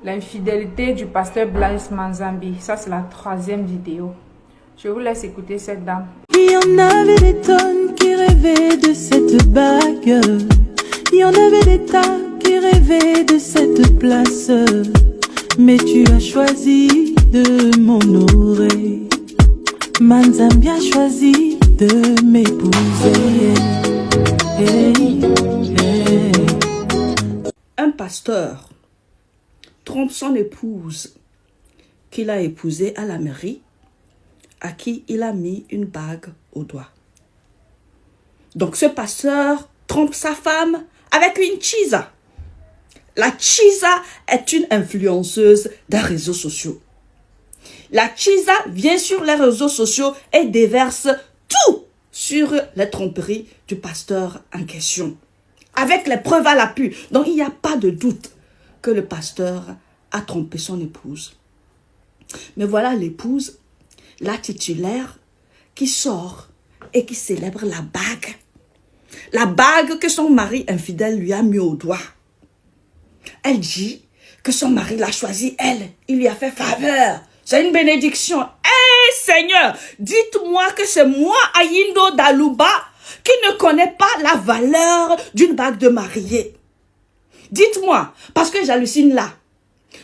L'infidélité du pasteur Blaise Manzambi. Ça, c'est la 3e vidéo. Je vous laisse écouter cette dame. Il y en avait des tonnes qui rêvaient de cette bague. Il y en avait des tas qui rêvaient de cette place. Mais tu as choisi de m'honorer. Manzambi a choisi de m'épouser. Hey, hey. Un pasteur trompe son épouse qu'il a épousée à la mairie, à qui il a mis une bague au doigt. Donc ce pasteur trompe sa femme avec une chisa. La chisa est une influenceuse des réseaux sociaux. La chisa vient sur les réseaux sociaux et déverse tout sur les tromperies du pasteur en question, avec les preuves à l'appui. Donc il n'y a pas de doute que le pasteur a trompé son épouse. Mais voilà l'épouse, la titulaire, qui sort et qui célèbre la bague. La bague que son mari infidèle lui a mis au doigt. Elle dit que son mari l'a choisie, elle. Il lui a fait faveur. C'est une bénédiction. Hé Seigneur, dites-moi que c'est moi, Ayindo Dalouba, qui ne connais pas la valeur d'une bague de mariée. Dites-moi, parce que j'hallucine là.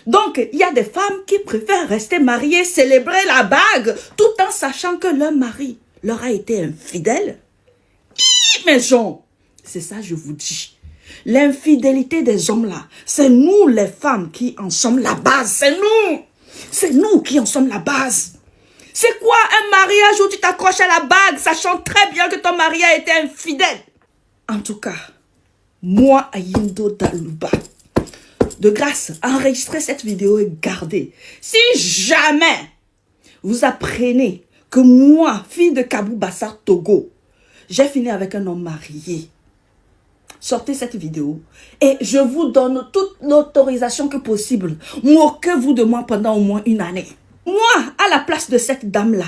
Donc, il y a des femmes qui préfèrent rester mariées, célébrer la bague, tout en sachant que leur mari leur a été infidèle. Mais gens, c'est ça je vous dis. L'infidélité des hommes là, c'est nous les femmes qui en sommes la base. C'est nous. C'est nous qui en sommes la base. C'est quoi un mariage où tu t'accroches à la bague, sachant très bien que ton mari a été infidèle? En tout cas, moi, Ayindo Dalouba, de grâce, enregistrez cette vidéo et gardez. Si jamais vous apprenez que moi, fille de Kabou Bassar Togo, j'ai fini avec un homme marié, sortez cette vidéo et je vous donne toute l'autorisation que possible. Moquez-vous de moi pendant au moins une année. Moi, à la place de cette dame-là,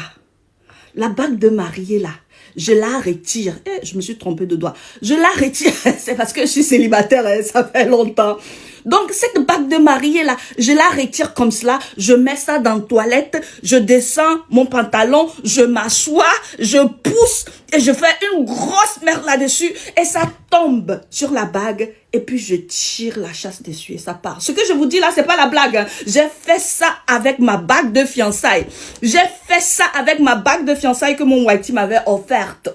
la bague de mariée là, je la retire. Je me suis trompée de doigt. Je la retire. C'est parce que je suis célibataire, ça fait longtemps. Donc, cette bague de mariée là, je la retire comme cela. Je mets ça dans la toilette. Je descends mon pantalon. Je m'assois. Je pousse. Et je fais une grosse merde là-dessus. Et ça tombe sur la bague. Et puis, je tire la chasse dessus et ça part. Ce que je vous dis là, c'est pas la blague. Hein. J'ai fait ça avec ma bague de fiançailles. J'ai fait ça avec ma bague de fiançailles que mon whitey m'avait offerte.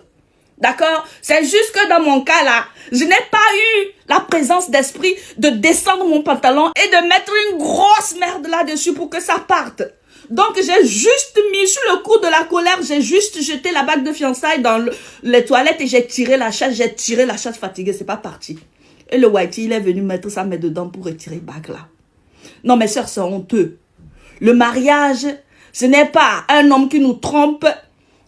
D'accord? C'est juste que dans mon cas là, je n'ai pas eu la présence d'esprit de descendre mon pantalon et de mettre une grosse merde là-dessus pour que ça parte. Donc j'ai juste mis sur le coup de la colère, j'ai juste jeté la bague de fiançailles dans les toilettes et j'ai tiré la chasse fatiguée, c'est pas parti. Et le whitey, il est venu mettre sa main dedans pour retirer la bague là. Non mes sœurs, c'est honteux. Le mariage, ce n'est pas un homme qui nous trompe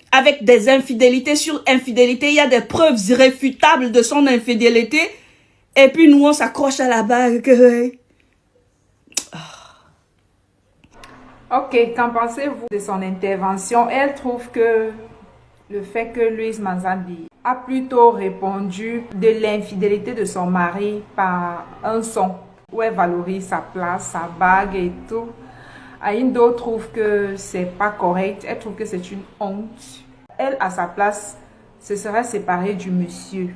avec des infidélités sur infidélité. Il y a des preuves irréfutables de son infidélité. Et puis nous, on s'accroche à la bague. Ok, qu'en pensez-vous de son intervention? Elle trouve que le fait que Louise Manzambi a plutôt répondu de l'infidélité de son mari par un son où elle valorise sa place, sa bague et tout. Ayindo trouve que c'est pas correct. Elle trouve que c'est une honte. Elle, à sa place, se serait séparée du monsieur.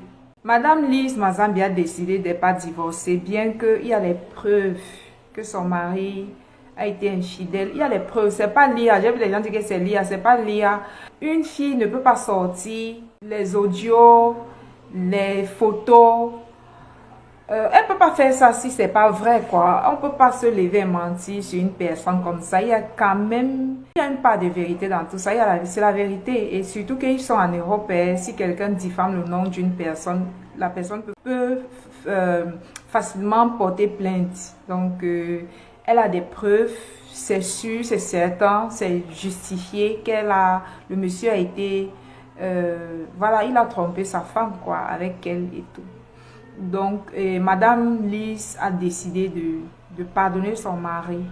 Madame Lise Manzambi a décidé de ne pas divorcer, bien qu'il y a les preuves que son mari a été infidèle. Il y a les preuves, c'est pas l'IA. J'ai vu les gens dire que c'est l'IA, c'est pas l'IA. Une fille ne peut pas sortir les audios, les photos. Elle peut pas faire ça si c'est pas vrai, quoi. On peut pas se lever et mentir sur une personne comme ça. Il y a quand même, il y a une part de vérité dans tout ça. C'est la vérité. Et surtout qu'ils sont en Europe, si quelqu'un diffame le nom d'une personne, la personne peut facilement porter plainte. Donc, elle a des preuves, c'est sûr, c'est certain, c'est justifié le monsieur a été, voilà, il a trompé sa femme, quoi, avec elle et tout. Donc, Madame Lise a décidé de pardonner son mari.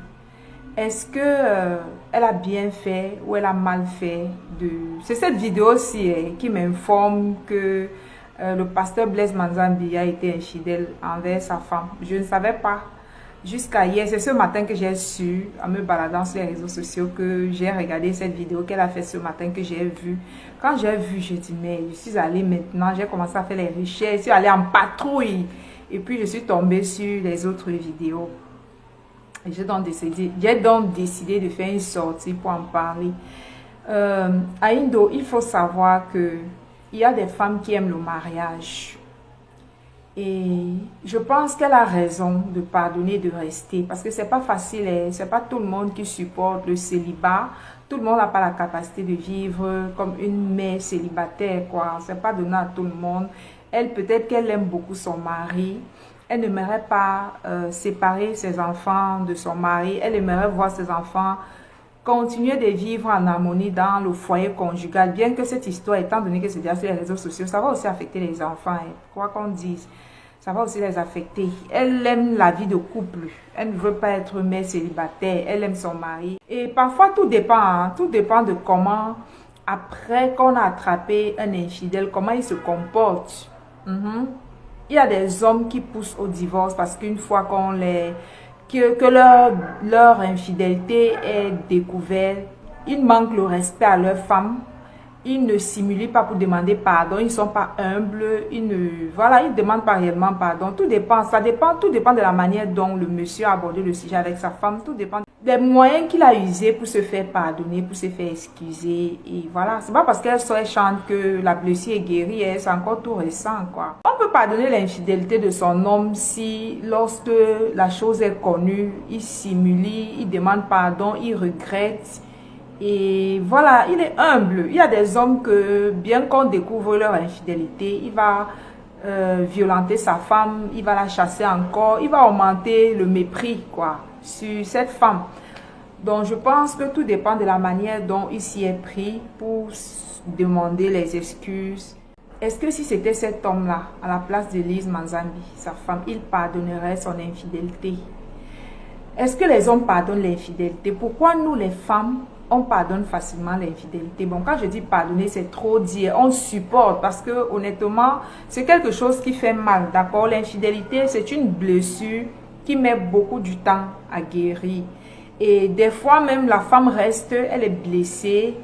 Est-ce que elle a bien fait ou elle a mal fait? C'est cette vidéo-ci qui m'informe que le pasteur Blaise Manzambi a été infidèle envers sa femme. Je ne savais pas. Jusqu'à hier, c'est ce matin que j'ai su, en me baladant sur les réseaux sociaux, que j'ai regardé cette vidéo qu'elle a fait ce matin, que j'ai vue. Quand j'ai vu, j'ai dit, mais je suis allée maintenant, j'ai commencé à faire les recherches, je suis allée en patrouille. Et puis, je suis tombée sur les autres vidéos. Et j'ai donc décidé de faire une sortie pour en parler. À Indo, il faut savoir que il y a des femmes qui aiment le mariage. Et je pense qu'elle a raison de pardonner, de rester. Parce que c'est pas facile, c'est pas tout le monde qui supporte le célibat. Tout le monde n'a pas la capacité de vivre comme une mère célibataire, quoi. C'est pas donné à tout le monde. Elle, peut-être qu'elle aime beaucoup son mari. Elle n'aimerait pas séparer ses enfants de son mari. Elle aimerait voir ses enfants continuer de vivre en harmonie dans le foyer conjugal. Bien que cette histoire, étant donné que c'est déjà sur les réseaux sociaux, ça va aussi affecter les enfants. Quoi qu'on dise, ça va aussi les affecter. Elle aime la vie de couple. Elle ne veut pas être mère célibataire. Elle aime son mari. Et parfois, tout dépend. Hein. Tout dépend de comment, après qu'on a attrapé un infidèle, comment il se comporte. Il y a des hommes qui poussent au divorce parce qu'une fois que leur infidélité est découverte, ils manquent le respect à leur femme. Ils ne simulent pas pour demander pardon, ils ne sont pas humbles, ils ne demandent pas réellement pardon. Tout dépend de la manière dont le monsieur a abordé le sujet avec sa femme. Tout dépend des moyens qu'il a usés pour se faire pardonner, pour se faire excuser. Et voilà, c'est pas parce qu'elle chante que la blessure est guérie, c'est encore tout récent, quoi. On peut pardonner l'infidélité de son homme si, lorsque la chose est connue, il simule, il demande pardon, il regrette. Et voilà, il est humble. Il y a des hommes que, bien qu'on découvre leur infidélité, il va violenter sa femme, il va la chasser encore, il va augmenter le mépris, quoi, sur cette femme. Donc, je pense que tout dépend de la manière dont il s'y est pris pour demander les excuses. Est-ce que si c'était cet homme-là, à la place de Lise Manzambi, sa femme, il pardonnerait son infidélité? Est-ce que les hommes pardonnent l'infidélité? Pourquoi nous, les femmes, on pardonne facilement l'infidélité? Bon, quand je dis pardonner, c'est trop dire. On supporte parce que, honnêtement, c'est quelque chose qui fait mal, d'accord? L'infidélité, c'est une blessure qui met beaucoup du temps à guérir. Et des fois, même, la femme reste, elle est blessée,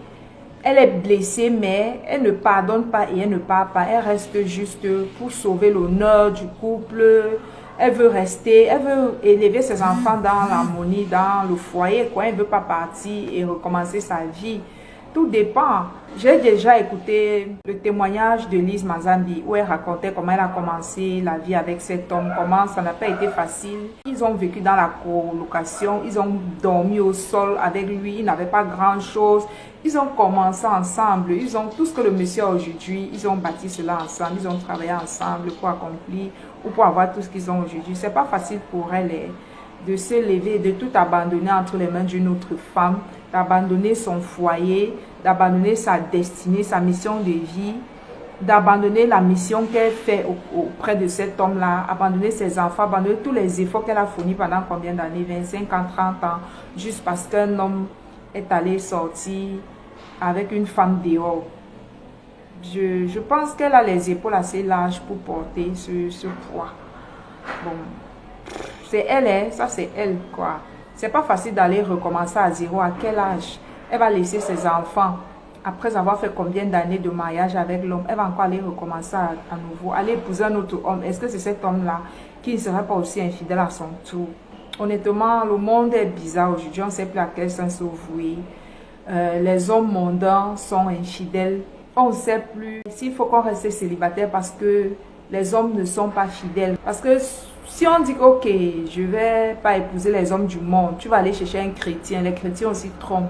mais elle ne pardonne pas et elle ne part pas. Elle reste juste pour sauver l'honneur du couple. Elle veut rester, elle veut élever ses enfants dans l'harmonie, dans le foyer, quoi. Elle ne veut pas partir et recommencer sa vie. Tout dépend. J'ai déjà écouté le témoignage de Lise Manzambi où elle racontait comment elle a commencé la vie avec cet homme, comment ça n'a pas été facile. Ils ont vécu dans la colocation, ils ont dormi au sol avec lui, ils n'avaient pas grand-chose. Ils ont commencé ensemble, ils ont tout ce que le monsieur a aujourd'hui, ils ont bâti cela ensemble, ils ont travaillé ensemble pour accomplir ou pour avoir tout ce qu'ils ont aujourd'hui. C'est pas facile pour elle de se lever, de tout abandonner entre les mains d'une autre femme, d'abandonner son foyer, d'abandonner sa destinée, sa mission de vie, d'abandonner la mission qu'elle fait auprès de cet homme-là, abandonner ses enfants, abandonner tous les efforts qu'elle a fournis pendant combien d'années, 25 ans, 30 ans, juste parce qu'un homme est allé sortir avec une femme dehors. Je pense qu'elle a les épaules assez larges pour porter ce poids. Bon, c'est elle, hein? Ça c'est elle, quoi. C'est pas facile d'aller recommencer à zéro. À quel âge? Elle va laisser ses enfants. Après avoir fait combien d'années de mariage avec l'homme, elle va encore aller recommencer à nouveau, aller épouser un autre homme. Est-ce que c'est cet homme-là qui ne serait pas aussi infidèle à son tour? Honnêtement, le monde est bizarre aujourd'hui. On ne sait plus à quel sens se vouer. Les hommes mondains sont infidèles. On ne sait plus s'il faut qu'on reste célibataire parce que les hommes ne sont pas fidèles. Parce que si on dit que, ok, je ne vais pas épouser les hommes du monde, tu vas aller chercher un chrétien. Les chrétiens aussi trompent.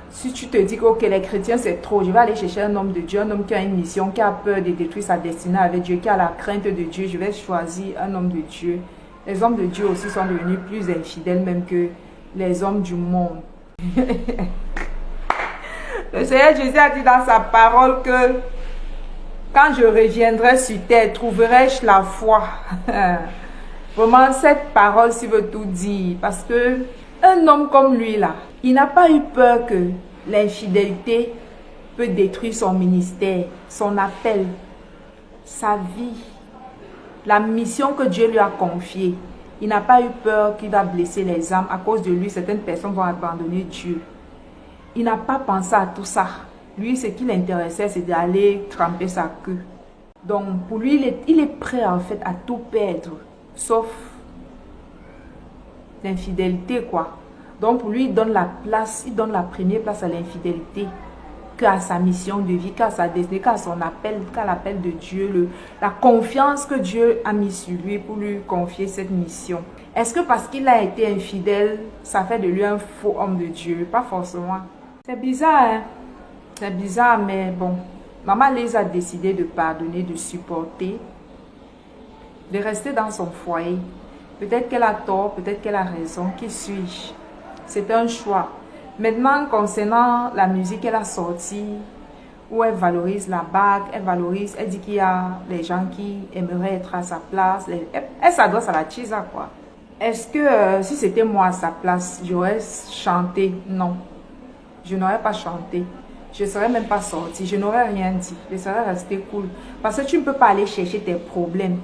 Si tu te dis que, ok, les chrétiens c'est trop, je vais aller chercher un homme de Dieu, un homme qui a une mission, qui a peur de détruire sa destinée avec Dieu, qui a la crainte de Dieu, je vais choisir un homme de Dieu. Les hommes de Dieu aussi sont devenus plus infidèles même que les hommes du monde. Le Seigneur Jésus a dit dans sa parole que quand je reviendrai sur terre, trouverai-je la foi? Vraiment, cette parole, s'il veut tout dire. Parce que un homme comme lui, là, il n'a pas eu peur que l'infidélité peut détruire son ministère, son appel, sa vie, la mission que Dieu lui a confiée. Il n'a pas eu peur qu'il va blesser les âmes. À cause de lui, certaines personnes vont abandonner Dieu. Il n'a pas pensé à tout ça. Lui, ce qui l'intéressait, c'est d'aller tremper sa queue. Donc, pour lui, il est prêt en fait à tout perdre, sauf l'infidélité, quoi. Donc, pour lui, il donne la première place à l'infidélité qu'à sa mission de vie, qu'à sa destinée, qu'à son appel, qu'à l'appel de Dieu, la confiance que Dieu a mis sur lui pour lui confier cette mission. Est-ce que parce qu'il a été infidèle, ça fait de lui un faux homme de Dieu? Pas forcément. C'est bizarre, hein? C'est bizarre, mais bon. Maman Lise a décidé de pardonner, de supporter, de rester dans son foyer. Peut-être qu'elle a tort, peut-être qu'elle a raison. Qui suis-je? C'est un choix. Maintenant, concernant la musique qu'elle a sortie, où elle valorise la bague, elle dit qu'il y a des gens qui aimeraient être à sa place. Elle s'adosse à la chisa, quoi. Est-ce que si c'était moi à sa place, j'aurais chanté? Non. Je n'aurais pas chanté. Je ne serais même pas sortie. Je n'aurais rien dit. Je serais restée cool. Parce que tu ne peux pas aller chercher tes problèmes.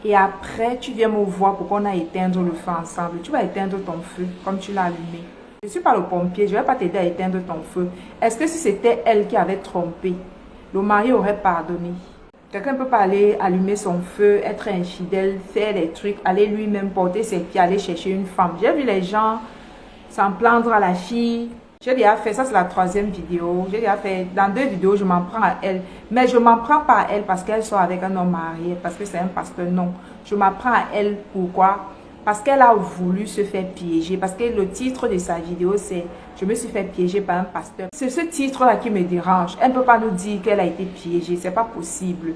Et après, tu viens me voir pour qu'on aille éteindre le feu ensemble. Tu vas éteindre ton feu comme tu l'as allumé. Je ne suis pas le pompier. Je ne vais pas t'aider à éteindre ton feu. Est-ce que si c'était elle qui avait trompé, le mari aurait pardonné? Quelqu'un ne peut pas aller allumer son feu, être infidèle, faire des trucs, aller lui-même porter ses pieds, aller chercher une femme. J'ai vu les gens s'en plaindre à la fille. J'ai déjà fait, ça c'est la 3e vidéo. J'ai déjà fait, dans 2 vidéos, je m'en prends à elle. Mais je ne m'en prends pas à elle parce qu'elle sort avec un homme marié, parce que c'est un pasteur. Non. Je m'en prends à elle, pourquoi? Parce qu'elle a voulu se faire piéger. Parce que le titre de sa vidéo, c'est « Je me suis fait piéger par un pasteur ». C'est ce titre-là qui me dérange. Elle ne peut pas nous dire qu'elle a été piégée. C'est pas possible.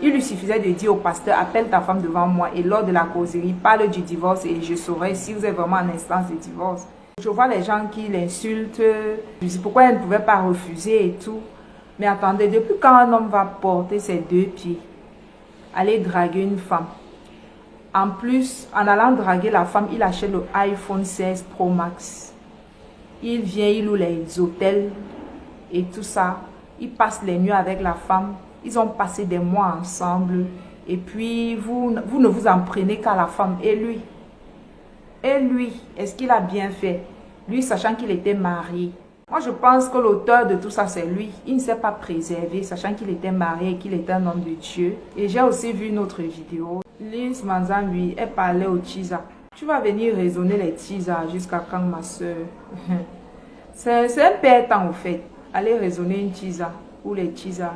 Il lui suffisait de dire au pasteur « Appelle ta femme devant moi et lors de la causerie, parle du divorce et je saurai si vous êtes vraiment en instance de divorce ». Je vois les gens qui l'insultent. Je dis pourquoi elle ne pouvait pas refuser et tout. Mais attendez, depuis quand un homme va porter ses 2 pieds, aller draguer une femme? En plus, en allant draguer la femme, il achète le iPhone 16 Pro Max. Il vient, il loue les hôtels et tout ça. Il passe les nuits avec la femme. Ils ont passé des mois ensemble. Et puis, vous ne vous en prenez qu'à la femme et lui. Et lui, est-ce qu'il a bien fait? Lui, sachant qu'il était marié. Moi, je pense que l'auteur de tout ça, c'est lui. Il ne s'est pas préservé, sachant qu'il était marié et qu'il était un homme de Dieu. Et j'ai aussi vu une autre vidéo. Lise Manzan, lui, elle parlait au Tisa. Tu vas venir raisonner les Tisa jusqu'à quand, ma soeur? C'est un père-temps, au fait. Aller raisonner une Tisa ou les Tisa.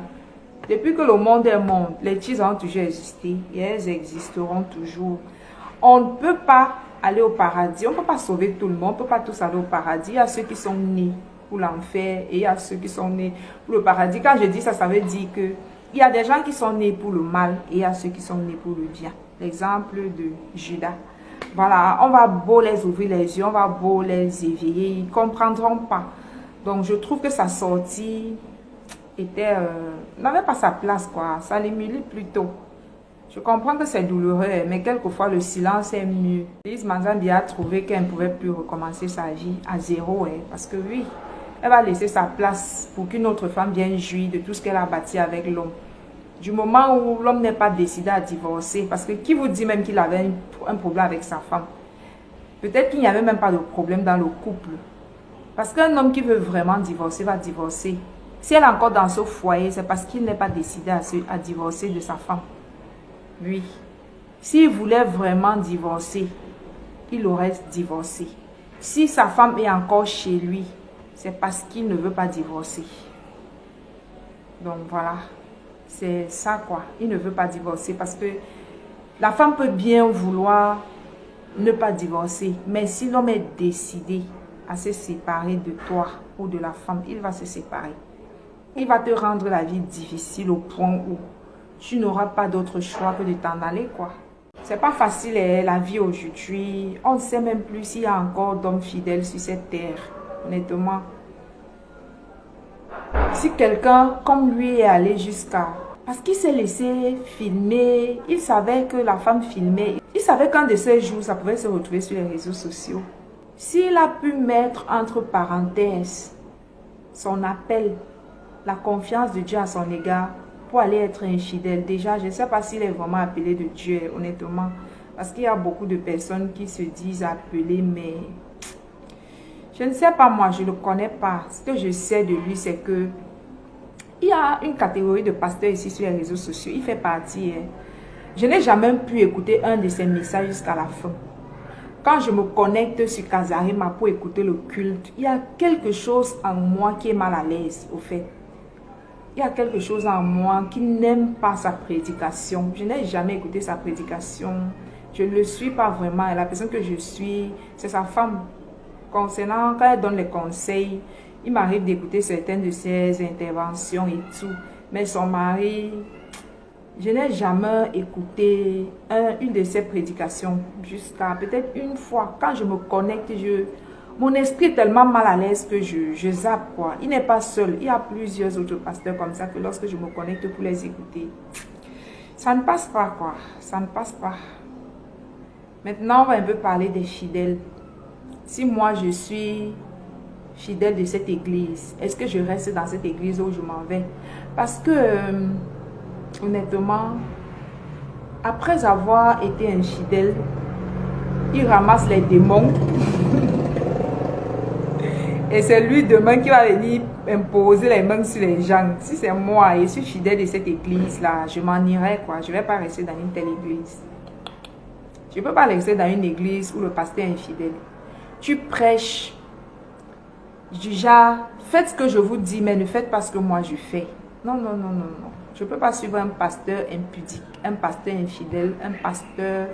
Depuis que le monde est monde, les Tisa ont toujours existé et elles existeront toujours. On ne peut pas aller au paradis. On ne peut pas sauver tout le monde. On ne peut pas tous aller au paradis. Il y a ceux qui sont nés pour l'enfer et il y a ceux qui sont nés pour le paradis. Quand je dis ça, ça veut dire que il y a des gens qui sont nés pour le mal et il y a ceux qui sont nés pour le bien. L'exemple de Judas. Voilà, on va beau les ouvrir les yeux, on va beau les éveiller, ils ne comprendront pas. Donc je trouve que sa sortie n'avait pas sa place, quoi. Ça l'humilie plutôt. Je comprends que c'est douloureux, mais quelquefois le silence est mieux. Lise Manzambi a trouvé qu'elle ne pouvait plus recommencer sa vie à zéro, parce que oui, elle va laisser sa place pour qu'une autre femme vienne jouir de tout ce qu'elle a bâti avec l'homme. Du moment où l'homme n'est pas décidé à divorcer, parce que qui vous dit même qu'il avait un problème avec sa femme? Peut-être qu'il n'y avait même pas de problème dans le couple. Parce qu'un homme qui veut vraiment divorcer va divorcer. Si elle est encore dans ce foyer, c'est parce qu'il n'est pas décidé à divorcer de sa femme. Oui. S'il voulait vraiment divorcer, il aurait divorcé. Si sa femme est encore chez lui, c'est parce qu'il ne veut pas divorcer. Donc voilà, c'est ça quoi. Il ne veut pas divorcer parce que la femme peut bien vouloir ne pas divorcer. Mais si l'homme est décidé à se séparer de toi ou de la femme, il va se séparer. Il va te rendre la vie difficile au point où tu n'auras pas d'autre choix que de t'en aller, quoi. C'est pas facile, la vie aujourd'hui. On ne sait même plus s'il y a encore d'hommes fidèles sur cette terre, honnêtement. Si quelqu'un comme lui est allé jusqu'à... Parce qu'il s'est laissé filmer, il savait que la femme filmait. Il savait qu'un de ces jours, ça pouvait se retrouver sur les réseaux sociaux. S'il a pu mettre entre parenthèses son appel, la confiance de Dieu à son égard, pour aller être infidèle. Déjà, je ne sais pas s'il est vraiment appelé de Dieu, honnêtement. Parce qu'il y a beaucoup de personnes qui se disent appelées, mais je ne sais pas moi, je ne le connais pas. Ce que je sais de lui, c'est que il y a une catégorie de pasteurs ici sur les réseaux sociaux. Il fait partie. Je n'ai jamais pu écouter un de ses messages jusqu'à la fin. Quand je me connecte sur Kazarima pour écouter le culte, il y a quelque chose en moi qui est mal à l'aise, au fait. Il y a quelque chose en moi qui n'aime pas sa prédication. Je n'ai jamais écouté sa prédication. Je ne le suis pas vraiment. Et la personne que je suis, c'est sa femme. Concernant, quand elle donne les conseils, il m'arrive d'écouter certaines de ses interventions et tout. Mais son mari, je n'ai jamais écouté une de ses prédications jusqu'à peut-être une fois. Quand je me connecte, mon esprit est tellement mal à l'aise que je zappe, quoi. Il n'est pas seul. Il y a plusieurs autres pasteurs comme ça que lorsque je me connecte pour les écouter, ça ne passe pas, quoi. Ça ne passe pas. Maintenant, on va un peu parler des fidèles. Si moi, je suis fidèle de cette église, est-ce que je reste dans cette église où je m'en vais? Parce que, honnêtement, après avoir été infidèle, il ramasse les démons. Et c'est lui demain qui va venir imposer les mains sur les gens. Si c'est moi et je suis fidèle de cette église-là, je m'en irai, quoi. Je ne vais pas rester dans une telle église. Je ne peux pas rester dans une église où le pasteur est infidèle. Tu prêches du genre, faites ce que je vous dis, mais ne faites pas ce que moi je fais. Non, non, non, non, non. Je ne peux pas suivre un pasteur impudique, un pasteur infidèle, un pasteur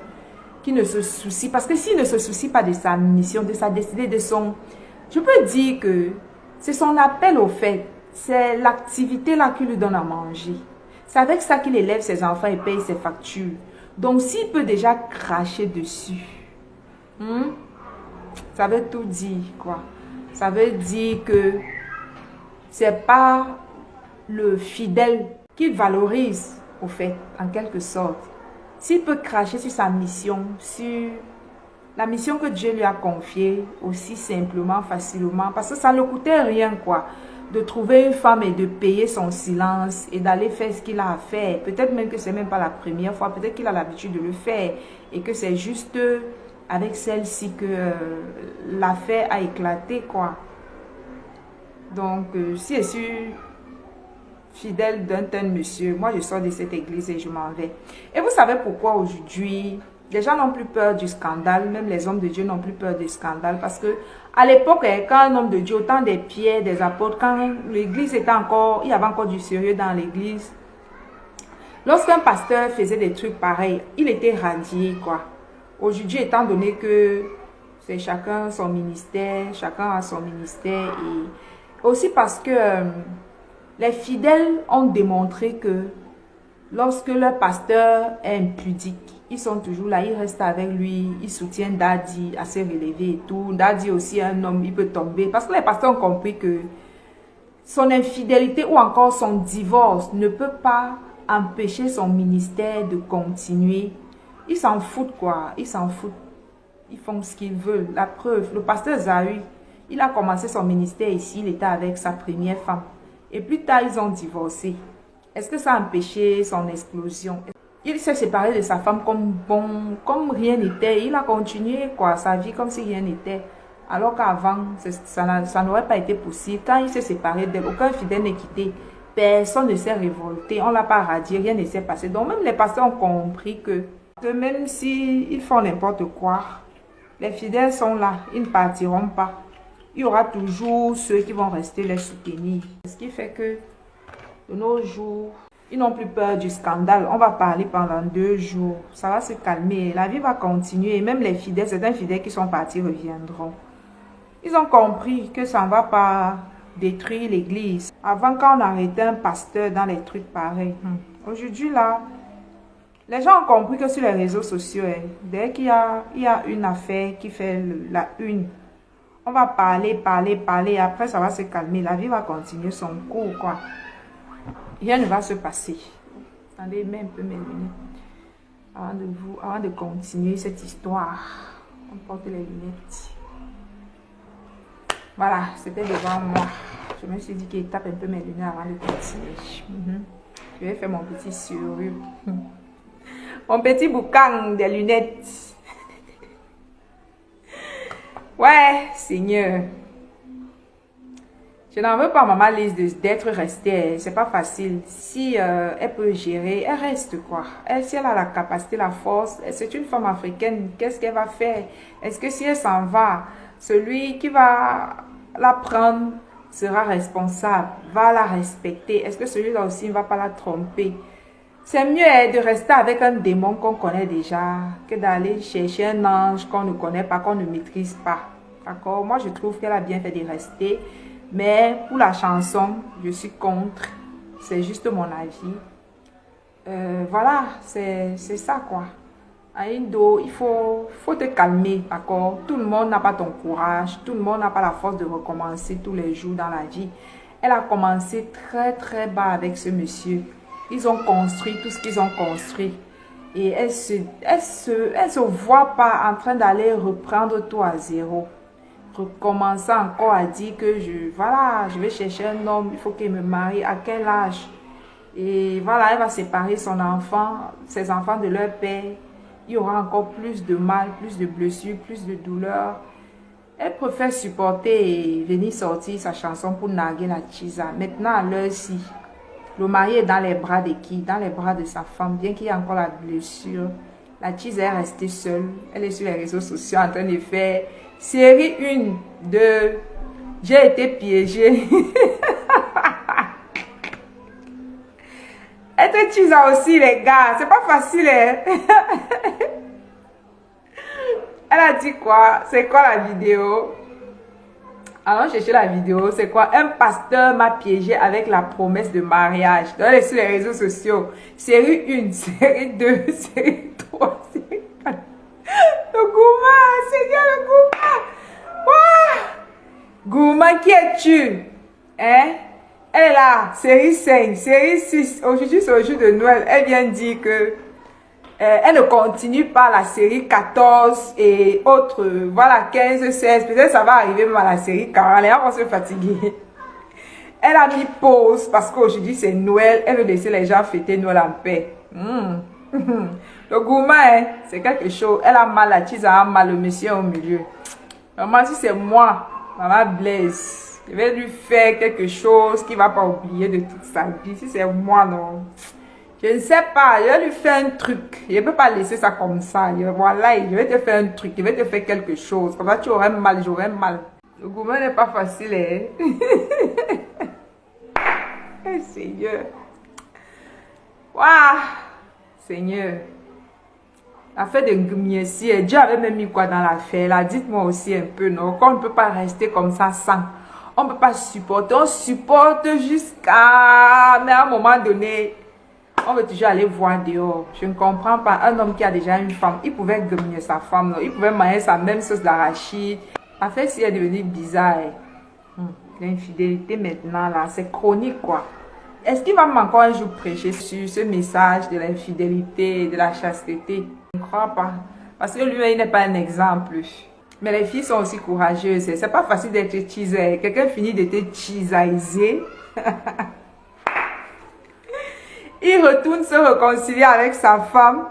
qui ne se soucie. Parce que s'il ne se soucie pas de sa mission, de sa destinée, de son... Je peux dire que c'est son appel au fait. C'est l'activité là qui lui donne à manger. C'est avec ça qu'il élève ses enfants et paye ses factures. Donc s'il peut déjà cracher dessus, ça veut tout dire, quoi. Ça veut dire que c'est pas le fidèle qu'il valorise, au fait, en quelque sorte. S'il peut cracher sur sa mission, sur la mission que Dieu lui a confiée, aussi simplement, facilement, parce que ça ne coûtait rien, quoi, de trouver une femme et de payer son silence et d'aller faire ce qu'il a à faire. Peut-être même que c'est même pas la première fois, peut-être qu'il a l'habitude de le faire et que c'est juste avec celle-ci que l'affaire a éclaté, quoi. Donc, si je suis fidèle d'un tel monsieur, moi je sors de cette église et je m'en vais. Et vous savez pourquoi aujourd'hui, les gens n'ont plus peur du scandale, même les hommes de Dieu n'ont plus peur du scandale, parce que à l'époque, quand un homme de Dieu, autant des pierres, des apôtres, quand l'église était encore, il y avait encore du sérieux dans l'église, lorsqu'un pasteur faisait des trucs pareils, il était radié, quoi. Aujourd'hui, étant donné que c'est chacun son ministère, chacun a son ministère, et aussi parce que les fidèles ont démontré que lorsque leur pasteur est impudique, ils sont toujours là, ils restent avec lui, ils soutiennent Daddy, assez relevé et tout. Daddy aussi un homme, il peut tomber. Parce que les pasteurs ont compris que son infidélité ou encore son divorce ne peut pas empêcher son ministère de continuer. Ils s'en foutent, quoi. Ils s'en foutent. Ils font ce qu'ils veulent. La preuve, le pasteur Zahuri, il a commencé son ministère ici, il était avec sa première femme. Et plus tard, ils ont divorcé. Est-ce que ça a empêché son explosion? Il s'est séparé de sa femme comme rien n'était. Il a continué, quoi, sa vie comme si rien n'était. Alors qu'avant, ça n'aurait pas été possible. Quand il s'est séparé d'elle, aucun fidèle n'est quitté. Personne ne s'est révolté. On ne l'a pas radié, rien ne s'est passé. Donc même les pasteurs ont compris que même s'ils font n'importe quoi, les fidèles sont là. Ils ne partiront pas. Il y aura toujours ceux qui vont rester les soutenir. Ce qui fait que de nos jours, ils n'ont plus peur du scandale. On va parler pendant 2 jours. Ça va se calmer. La vie va continuer. Et même les fidèles, certains fidèles qui sont partis reviendront. Ils ont compris que ça ne va pas détruire l'église. Avant, quand on arrêtait un pasteur dans les trucs pareils. Aujourd'hui, là, les gens ont compris que sur les réseaux sociaux, dès qu'il y a une affaire qui fait la une, on va parler. Après, ça va se calmer. La vie va continuer son cours, quoi. Rien ne va se passer. Attendez, mets un peu mes lunettes. Avant de continuer cette histoire, on porte les lunettes. Voilà, c'était devant moi. Je me suis dit qu'il tape un peu mes lunettes avant de continuer. Je vais faire mon petit sourire. Mon petit boucan des lunettes. Ouais, Seigneur. Je n'en veux pas, maman Lise, d'être restée. C'est pas facile. Si elle peut gérer, elle reste quoi. Elle, si elle a la capacité, la force, c'est une femme africaine. Qu'est-ce qu'elle va faire? Est-ce que si elle s'en va, celui qui va la prendre sera responsable, va la respecter? Est-ce que celui-là aussi ne va pas la tromper? C'est mieux de rester avec un démon qu'on connaît déjà que d'aller chercher un ange qu'on ne connaît pas, qu'on ne maîtrise pas. D'accord? Moi, je trouve qu'elle a bien fait de rester. Mais pour la chanson, je suis contre. C'est juste mon avis. Voilà, c'est ça quoi. À Indo, il faut te calmer, d'accord? Tout le monde n'a pas ton courage. Tout le monde n'a pas la force de recommencer tous les jours dans la vie. Elle a commencé très très bas avec ce monsieur. Ils ont construit tout ce qu'ils ont construit. Et elle se voit pas en train d'aller reprendre tout à zéro. Recommencer encore à dire que je vais chercher un homme, il faut qu'il me marie, à quel âge? Et voilà, elle va séparer ses enfants de leur père. Il y aura encore plus de mal, plus de blessures, plus de douleur. Elle préfère supporter et venir sortir sa chanson pour narguer la Chiza. Maintenant, à l'heure-ci, le mari est dans les bras de qui? Dans les bras de sa femme, bien qu'il y ait encore la blessure. La Chiza est restée seule. Elle est sur les réseaux sociaux en train de faire série 1 de J'ai été piégée. Être Chiza aussi, les gars, c'est pas facile. Hein? Elle a dit quoi? C'est quoi la vidéo? Allons chercher la vidéo. C'est quoi? Un pasteur m'a piégé avec la promesse de mariage. Allez sur les réseaux sociaux. Série 1, série 2, série 3, série 4. Le gourmand, Seigneur, le gourmand. Gourmand, qui es-tu? Hein? Elle est là, série 5, série 6. Aujourd'hui, c'est au jour de Noël. Elle vient dire que elle ne continue pas la série 14 et autres. Voilà, 15, 16. Peut-être ça va arriver même à la série 40. Les gens vont se fatiguer. Elle a mis pause parce qu'aujourd'hui, c'est Noël. Elle veut laisser les gens fêter Noël en paix. Le gourmand, hein, c'est quelque chose. Elle a mal, la Chiza a mal, le monsieur au milieu. Maman, si c'est moi, maman Blaise, je vais lui faire quelque chose qu'il ne va pas oublier de toute sa vie. Si c'est moi, non. Je ne sais pas, je vais lui faire un truc. Je ne peux pas laisser ça comme ça. Voilà, je vais te faire un truc, je vais te faire quelque chose. Comme ça, tu aurais mal, j'aurais mal. Le gourmand n'est pas facile, hein. Eh, Seigneur. Waouh, Seigneur. L'affaire de Ngmiesi, Dieu avait même mis quoi dans l'affaire là? Dites-moi aussi un peu, non? Qu'on ne peut pas rester comme ça sans. On ne peut pas supporter. On supporte jusqu'à... Mais à un moment donné, on veut toujours aller voir dehors. Je ne comprends pas. Un homme qui a déjà une femme, il pouvait gagner sa femme, non? Il pouvait manger sa même sauce d'arachide. L'affaire, si elle est devenue bizarre. L'infidélité maintenant, là, c'est chronique, quoi. Est-ce qu'il va encore un jour prêcher sur ce message de l'infidélité, de la chasteté? Je ne crois pas. Parce que lui, il n'est pas un exemple. Mais les filles sont aussi courageuses. C'est pas facile d'être cheesée. Quelqu'un finit d'être cheesaisé. Il retourne se réconcilier avec sa femme.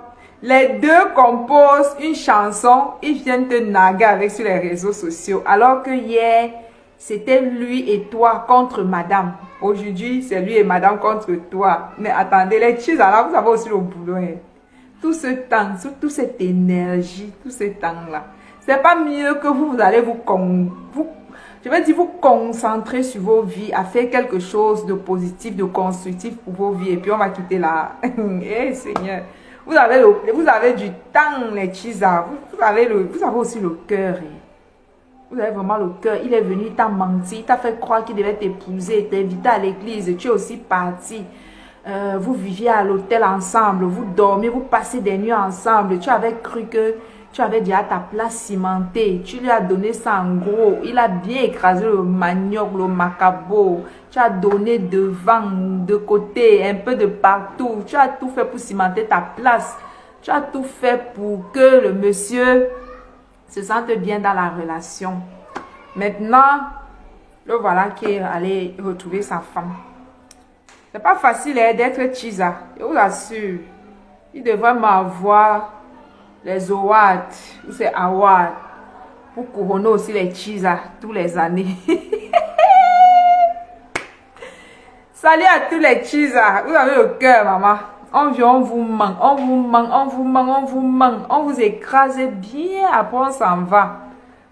Les deux composent une chanson. Ils viennent te naguer avec sur les réseaux sociaux. Alors que hier, c'était lui et toi contre madame. Aujourd'hui, c'est lui et madame contre toi. Mais attendez, les cheese, là, vous avez aussi le boulot. Hein. Tout ce temps, toute cette énergie, tout ce temps-là. C'est pas mieux que vous allez vous concentrer sur vos vies, à faire quelque chose de positif, de constructif pour vos vies. Et puis on va quitter là. Eh Seigneur, vous avez du temps, les cheesas. Vous avez aussi le cœur. Vous avez vraiment le cœur. Il est venu, il t'a menti, il t'a fait croire qu'il devait t'épouser, t'inviter à l'église. Tu es aussi parti. Vous viviez à l'hôtel ensemble, vous dormiez, vous passez des nuits ensemble. Tu avais cru que tu avais déjà ta place cimentée. Tu lui as donné ça en gros. Il a bien écrasé le manioc, le macabo. Tu as donné devant, de côté, un peu de partout. Tu as tout fait pour cimenter ta place. Tu as tout fait pour que le monsieur se sente bien dans la relation. Maintenant, le voilà qui est allé retrouver sa femme. C'est pas facile d'être cheesa, je vous assure. Il devrait m'avoir les awards, ou c'est awards, pour couronner aussi les cheesas tous les années. Salut à tous les cheesas, vous avez le cœur, maman. On vient, on vous manque, on vous manque, on vous manque, on vous manque, on vous écrase bien, après on s'en va.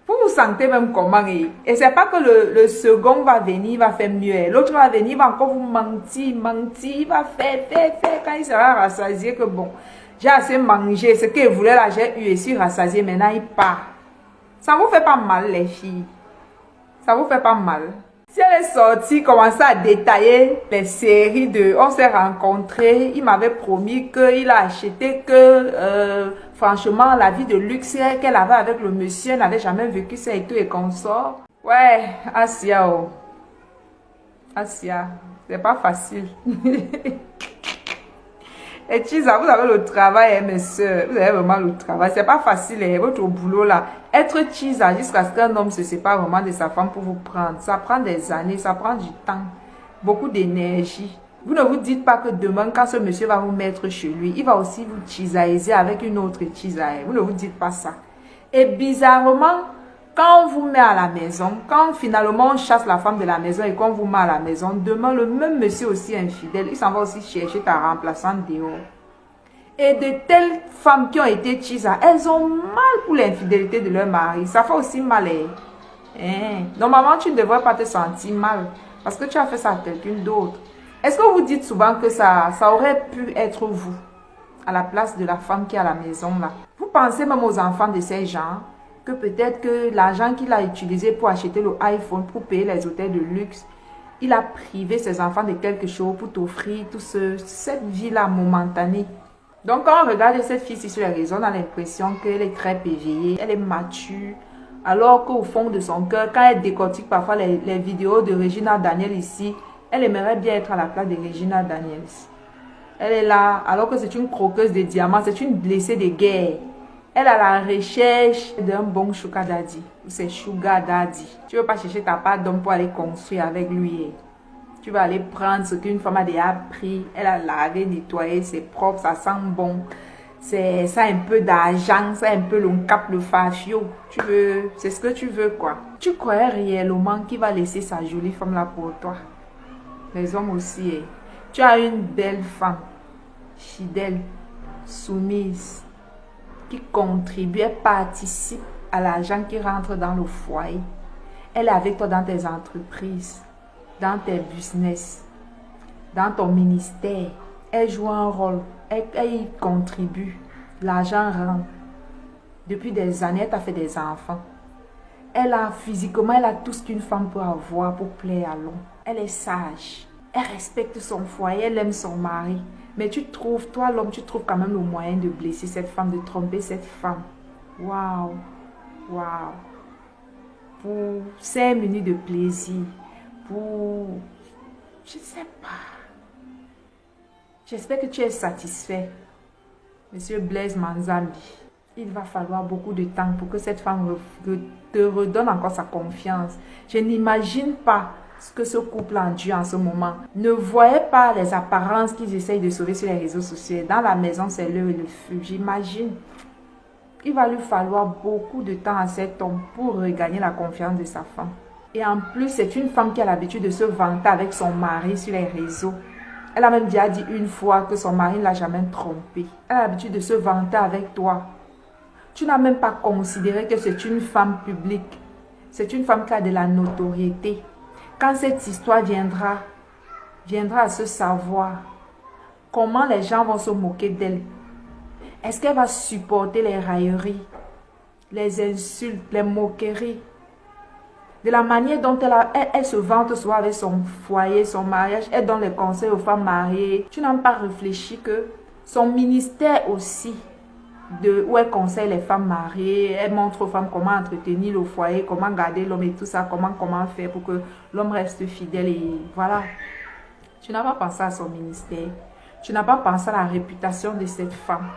Vous vous sentez même comment, et c'est pas que le second va venir, il va faire mieux. L'autre va venir, il va encore vous mentir, il va faire. Quand il sera rassasié, que bon, j'ai assez mangé, ce qu'il voulait là, j'ai eu et suis rassasié, maintenant il part. Ça vous fait pas mal, les filles. Ça vous fait pas mal. Si elle est sortie, commencer à détailler les séries de... On s'est rencontrés, il m'avait promis qu'il a acheté que... franchement, la vie de luxe qu'elle avait avec le monsieur, elle n'avait jamais vécu ça et tout et qu'on sort. Ouais, Asia, oh. Asia, c'est pas facile. Et Chisa, vous avez le travail, hein, mes soeurs. Vous avez vraiment le travail. C'est pas facile, hein, votre boulot là. Être Chisa jusqu'à ce qu'un homme se sépare vraiment de sa femme pour vous prendre. Ça prend des années, ça prend du temps. Beaucoup d'énergie. Vous ne vous dites pas que demain, quand ce monsieur va vous mettre chez lui, il va aussi vous chisaiser avec une autre chisaille. Vous ne vous dites pas ça. Et bizarrement, quand on vous met à la maison, quand finalement on chasse la femme de la maison et qu'on vous met à la maison, demain le même monsieur aussi infidèle, il s'en va aussi chercher ta remplaçante dehors. Et de telles femmes qui ont été chisa, elles ont mal pour l'infidélité de leur mari. Ça fait aussi mal. Normalement, tu ne devrais pas te sentir mal parce que tu as fait ça à quelqu'un d'autre. Est-ce que vous dites souvent que ça aurait pu être vous à la place de la femme qui est à la maison là? Vous pensez même aux enfants de ces gens que peut-être que l'argent qu'il a utilisé pour acheter le iPhone, pour payer les hôtels de luxe, il a privé ses enfants de quelque chose pour t'offrir cette vie-là momentanée. Donc quand on regarde cette fille sur les réseaux, on a l'impression qu'elle est très éveillée, elle est mature, alors qu'au fond de son cœur, quand elle décortique parfois les vidéos de Regina Daniels ici, elle aimerait bien être à la place de Regina Daniels. Elle est là, alors que c'est une croqueuse de diamants, c'est une blessée de guerre. Elle est à la recherche d'un bon sugar daddy. C'est sugar daddy. Tu ne veux pas chercher ta part d'homme pour aller construire avec lui. Tu vas aller prendre ce qu'une femme a déjà pris. Elle a lavé, nettoyé, c'est propre, ça sent bon. Ça a un peu d'argent, ça a un peu le cap, le fafio. Tu veux, c'est ce que tu veux quoi. Tu croyais réellement qu'il va laisser sa jolie femme là pour toi? Les hommes aussi. Tu as une belle femme, fidèle, soumise, qui contribue, elle participe à l'argent qui rentre dans le foyer. Elle est avec toi dans tes entreprises, dans tes business, dans ton ministère. Elle joue un rôle, elle y contribue. L'argent rentre. Depuis des années, elle t'a fait des enfants. Elle a physiquement, elle a tout ce qu'une femme peut avoir pour plaire à l'homme. Elle est sage. Elle respecte son foyer, elle aime son mari. Mais tu trouves, toi l'homme, tu trouves quand même le moyen de blesser cette femme, de tromper cette femme. Waouh, waouh. Pour 5 minutes de plaisir, pour... Je ne sais pas. J'espère que tu es satisfait. Monsieur Blaise Manzambi, il va falloir beaucoup de temps pour que cette femme te redonne encore sa confiance. Je n'imagine pas ce que ce couple endure en ce moment. Ne voyez pas les apparences qu'ils essayent de sauver sur les réseaux sociaux. Dans la maison, c'est l'heure et le feu. J'imagine. Il va lui falloir beaucoup de temps à cet homme pour regagner la confiance de sa femme. Et en plus, c'est une femme qui a l'habitude de se vanter avec son mari sur les réseaux. Elle a même déjà dit une fois que son mari ne l'a jamais trompée. Elle a l'habitude de se vanter avec toi. Tu n'as même pas considéré que c'est une femme publique. C'est une femme qui a de la notoriété. Quand cette histoire viendra à se savoir, comment les gens vont se moquer d'elle? Est-ce qu'elle va supporter les railleries, les insultes, les moqueries? De la manière dont elle se vante souvent avec son foyer, son mariage, elle donne les conseils aux femmes mariées. Tu n'as pas réfléchi que son ministère aussi, où elle conseille les femmes mariées, elle montre aux femmes comment entretenir le foyer, comment garder l'homme et tout ça, comment faire pour que l'homme reste fidèle et voilà. Tu n'as pas pensé à son ministère. Tu n'as pas pensé à la réputation de cette femme.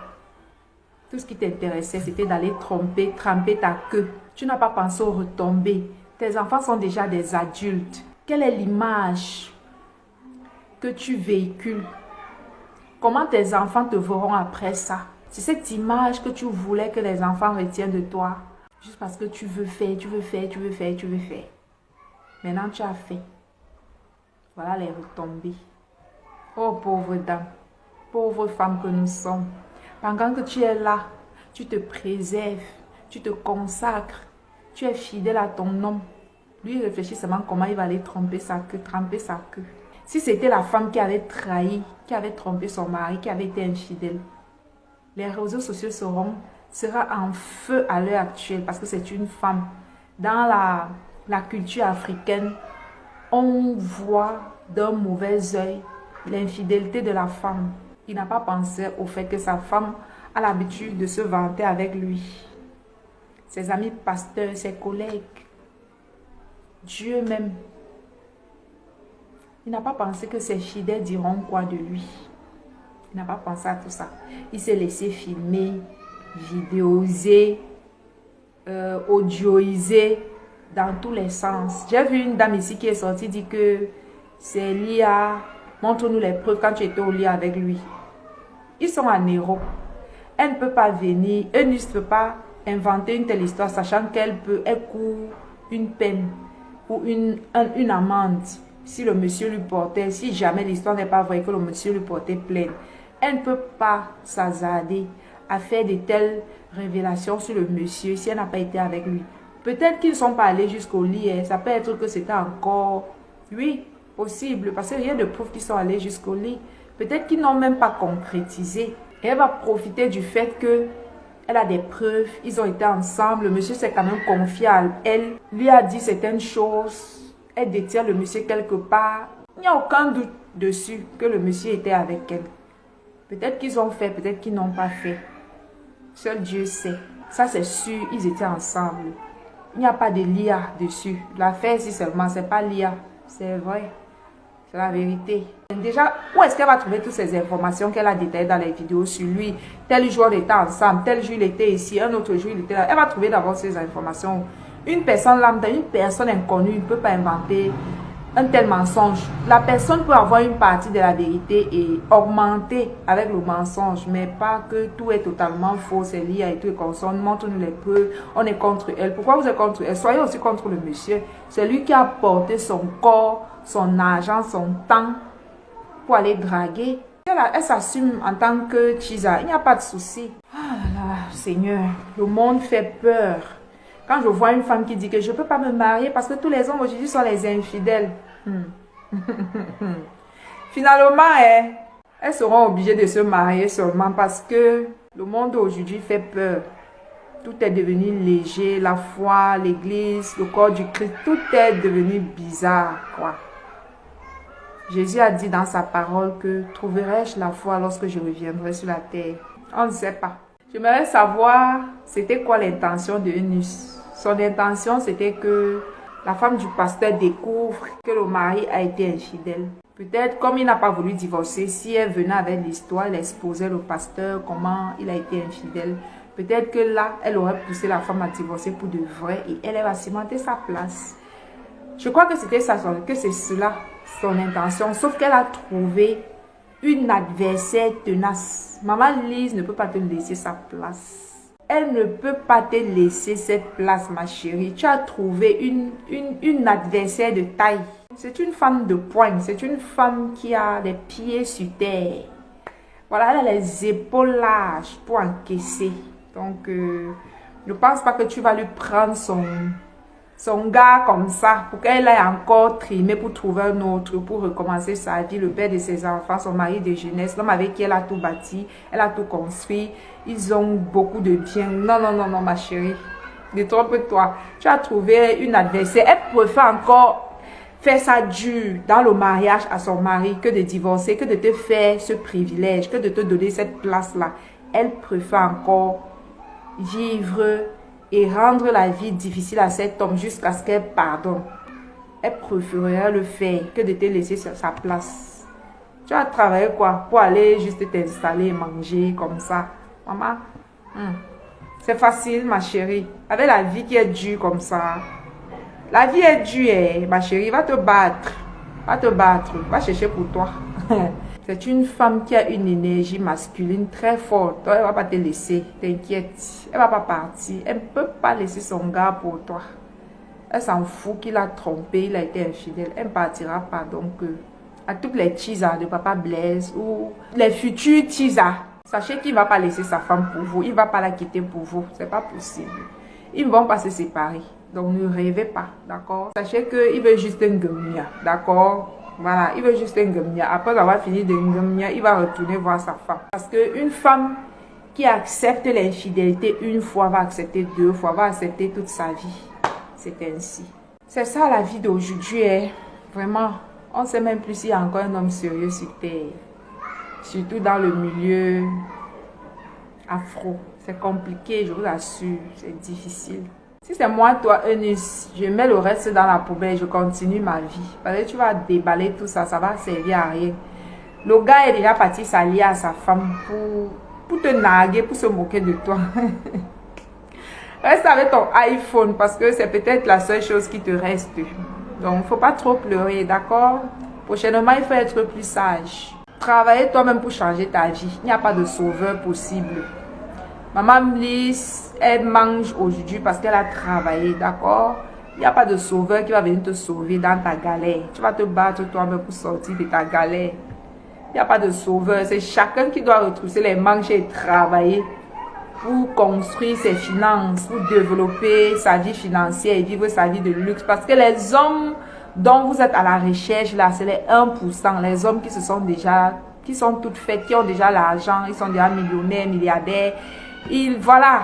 Tout ce qui t'intéressait, c'était d'aller tremper ta queue. Tu n'as pas pensé aux retombées. Tes enfants sont déjà des adultes. Quelle est l'image que tu véhicules? Comment tes enfants te verront après ça? C'est cette image que tu voulais que les enfants retiennent de toi. Juste parce que tu veux faire, tu veux faire, tu veux faire, tu veux faire. Maintenant, tu as fait. Voilà les retombées. Oh, pauvre dame, pauvre femme que nous sommes. Pendant que tu es là, tu te préserves, tu te consacres, tu es fidèle à ton homme. Lui, il réfléchit seulement comment il va aller tremper sa queue. Si c'était la femme qui avait trahi, qui avait trompé son mari, qui avait été infidèle, les réseaux sociaux sera en feu à l'heure actuelle parce que c'est une femme. Dans la culture africaine, on voit d'un mauvais œil l'infidélité de la femme. Il n'a pas pensé au fait que sa femme a l'habitude de se vanter avec lui. Ses amis pasteurs, ses collègues, Dieu même. Il n'a pas pensé que ses fidèles diront quoi de lui. Il n'a pas pensé à tout ça. Il s'est laissé filmer, vidéoiser, audioiser dans tous les sens. J'ai vu une dame ici qui est sortie dit que c'est Lia. Montre-nous les preuves quand tu étais au lit avec lui. Ils sont en héros. Elle ne peut pas venir. Eunice ne peut pas inventer une telle histoire sachant qu'elle court une peine ou une amende si le monsieur lui portait, si jamais l'histoire n'est pas vraie que le monsieur lui portait plainte. Elle ne peut pas s'hasarder à faire de telles révélations sur le monsieur si elle n'a pas été avec lui. Peut-être qu'ils ne sont pas allés jusqu'au lit. Ça peut être que c'était encore... Oui, possible. Parce que rien ne prouve qu'ils sont allés jusqu'au lit. Peut-être qu'ils n'ont même pas concrétisé. Et elle va profiter du fait que elle a des preuves. Ils ont été ensemble. Le monsieur s'est quand même confié à elle. Lui a dit certaines choses. Elle détient le monsieur quelque part. Il n'y a aucun doute dessus que le monsieur était avec elle. Peut-être qu'ils ont fait, peut-être qu'ils n'ont pas fait. Seul Dieu sait. Ça c'est sûr, ils étaient ensemble. Il n'y a pas de Lia dessus. L'affaire ici seulement, c'est pas Lia. C'est vrai. C'est la vérité. Déjà, où est-ce qu'elle va trouver toutes ces informations qu'elle a détaillées dans les vidéos sur lui? Tel jour, on était ensemble. Tel jour, il était ici. Un autre jour, il était là. Elle va trouver d'abord ces informations. Une personne lambda, une personne inconnue ne peut pas inventer un tel mensonge. La personne peut avoir une partie de la vérité et augmenter avec le mensonge, mais pas que tout est totalement faux, c'est lié et tout est constant. Montre-nous les preuves, on est contre elle. Pourquoi vous êtes contre elle? Soyez aussi contre le monsieur. C'est lui qui a porté son corps, son argent, son temps pour aller draguer. Elle s'assume en tant que Chisa, il n'y a pas de souci. Ah là là, Seigneur, le monde fait peur. Quand je vois une femme qui dit que je ne peux pas me marier parce que tous les hommes aujourd'hui sont les infidèles. Finalement, elles seront obligées de se marier seulement parce que le monde aujourd'hui fait peur. Tout est devenu léger, la foi, l'église, le corps du Christ, tout est devenu bizarre, quoi. Jésus a dit dans sa parole que trouverai-je la foi lorsque je reviendrai sur la terre? On ne sait pas. J'aimerais savoir c'était quoi l'intention de Eunice. Son intention, c'était que la femme du pasteur découvre que le mari a été infidèle. Peut-être, comme il n'a pas voulu divorcer, si elle venait avec l'histoire, elle exposait le pasteur comment il a été infidèle. Peut-être que là, elle aurait poussé la femme à divorcer pour de vrai et elle va cimenter sa place. Je crois que c'était ça, que c'est cela son intention. Sauf qu'elle a trouvé une adversaire tenace. Maman Lise ne peut pas te laisser sa place. Elle ne peut pas te laisser cette place, ma chérie. Tu as trouvé une adversaire de taille. C'est une femme de poigne. C'est une femme qui a les pieds sur terre. Voilà, elle a les épaules larges pour encaisser. Donc, ne pense pas que tu vas lui prendre son gars comme ça pour qu'elle ait encore trimé pour trouver un autre, pour recommencer sa vie, le père de ses enfants, son mari de jeunesse, l'homme avec qui elle a tout bâti, elle a tout construit, ils ont beaucoup de biens. Non, non, non, non, ma chérie, détrompe-toi. Tu as trouvé une adversaire. Elle préfère encore faire ça dur dans le mariage à son mari que de divorcer, que de te faire ce privilège, que de te donner cette place-là. Elle préfère encore vivre et rendre la vie difficile à cet homme jusqu'à ce qu'elle pardonne. Elle préférerait le faire que de te laisser sur sa place. Tu as travaillé quoi? Pour aller juste t'installer et manger comme ça. Maman, c'est facile, ma chérie. Avec la vie qui est dure comme ça. La vie est dure, ma chérie. Va te battre. Va te battre. Va chercher pour toi. C'est une femme qui a une énergie masculine très forte. Donc, elle ne va pas te laisser, t'inquiète. Elle ne va pas partir. Elle ne peut pas laisser son gars pour toi. Elle s'en fout qu'il a trompé, il a été infidèle. Elle ne partira pas. Donc, à toutes les teasers de Papa Blaise ou les futurs teasers, sachez qu'il ne va pas laisser sa femme pour vous. Il ne va pas la quitter pour vous. Ce n'est pas possible. Ils ne vont pas se séparer. Donc, ne rêvez pas, d'accord? Sachez qu'il veut juste un gomia, d'accord? Voilà, il veut juste un gomia. Après avoir fini de gomia, il va retourner voir sa femme. Parce qu'une femme qui accepte l'infidélité une fois, va accepter deux fois, va accepter toute sa vie. C'est ainsi. C'est ça la vie d'aujourd'hui, hein? Vraiment, on ne sait même plus s'il y a encore un homme sérieux sur terre. Surtout dans le milieu afro. C'est compliqué, je vous assure, c'est difficile. Si c'est moi, toi, Eunice, je mets le reste dans la poubelle et je continue ma vie. Parce que tu vas déballer tout ça, ça va servir à rien. Le gars est déjà parti s'allier à sa femme pour te narguer, pour se moquer de toi. Reste avec ton iPhone parce que c'est peut-être la seule chose qui te reste. Donc, il ne faut pas trop pleurer, d'accord? Prochainement, il faut être plus sage. Travailler toi-même pour changer ta vie. Il n'y a pas de sauveur possible. Maman Bliss, elle mange aujourd'hui parce qu'elle a travaillé, d'accord? Il n'y a pas de sauveur qui va venir te sauver dans ta galère. Tu vas te battre toi-même pour sortir de ta galère. Il n'y a pas de sauveur. C'est chacun qui doit retrousser les manches et travailler pour construire ses finances, pour développer sa vie financière et vivre sa vie de luxe. Parce que les hommes dont vous êtes à la recherche, là, c'est les 1%. Les hommes qui se sont déjà, qui sont toutes faites, qui ont déjà l'argent, ils sont déjà millionnaires, milliardaires. Voilà,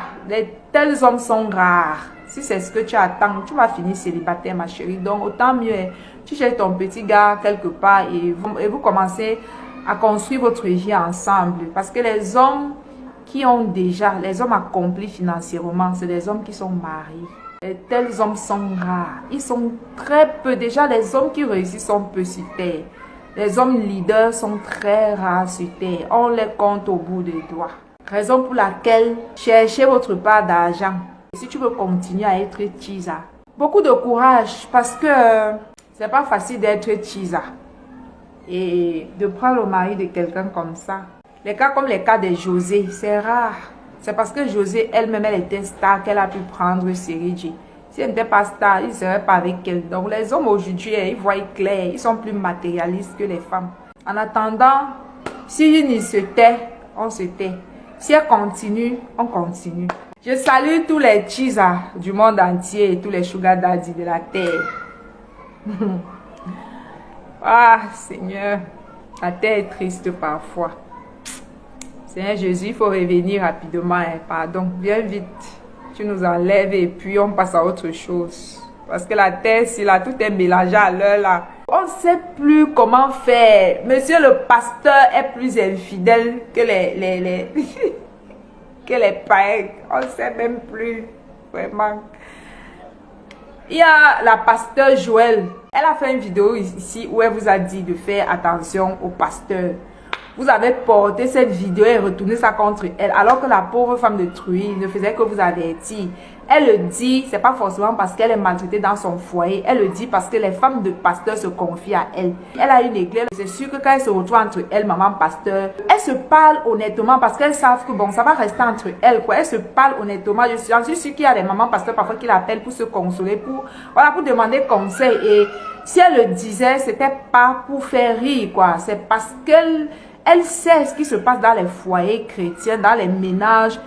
tels hommes sont rares. Si c'est ce que tu attends, tu vas finir célibataire, ma chérie. Donc, autant mieux, tu cherches ton petit gars quelque part et vous commencez à construire votre vie ensemble. Parce que les hommes qui ont déjà, les hommes accomplis financièrement, c'est des hommes qui sont mariés. Et tels hommes sont rares. Ils sont très peu. Déjà, les hommes qui réussissent sont peu sur terre. Les hommes leaders sont très rares sur terre. On les compte au bout des doigts. Raison pour laquelle cherchez votre part d'argent. Si tu veux continuer à être teaser, beaucoup de courage parce que c'est pas facile d'être teaser et de prendre le mari de quelqu'un comme ça. Les cas comme les cas de José, c'est rare. C'est parce que José elle-même, elle était star qu'elle a pu prendre Série J. Si elle n'était pas star, il ne serait pas avec elle. Donc les hommes aujourd'hui, ils voient clair, ils sont plus matérialistes que les femmes. En attendant, si une se tait, on se tait. Si elle continue, on continue. Je salue tous les teasers du monde entier et tous les sugar daddy de la terre. Ah, Seigneur, la terre est triste parfois. Seigneur Jésus, il faut revenir rapidement. Pardon, viens vite. Tu nous enlèves et puis on passe à autre chose. Parce que la terre, si là, tout est mélangé à l'heure là. On ne sait plus comment faire. Monsieur le pasteur est plus infidèle que que les païens. On ne sait même plus. Vraiment. Il y a la pasteur Joël. Elle a fait une vidéo ici où elle vous a dit de faire attention au pasteur. Vous avez porté cette vidéo et retourné ça contre elle. Alors que la pauvre femme de Truy ne faisait que vous avertir. Elle le dit, c'est pas forcément parce qu'elle est maltraitée dans son foyer. Elle le dit parce que les femmes de pasteur se confient à elle. Elle a une église. C'est sûr que quand elle se retrouve entre elle, maman pasteur, elle se parle honnêtement parce qu'elles savent que bon, ça va rester entre elles, quoi. Elle se parle honnêtement. J'en suis sûre qu'il y a des mamans pasteurs parfois qui l'appellent pour se consoler, pour demander conseil. Et si elle le disait, c'était pas pour faire rire, quoi. C'est parce elle sait ce qui se passe dans les foyers chrétiens, dans les ménages.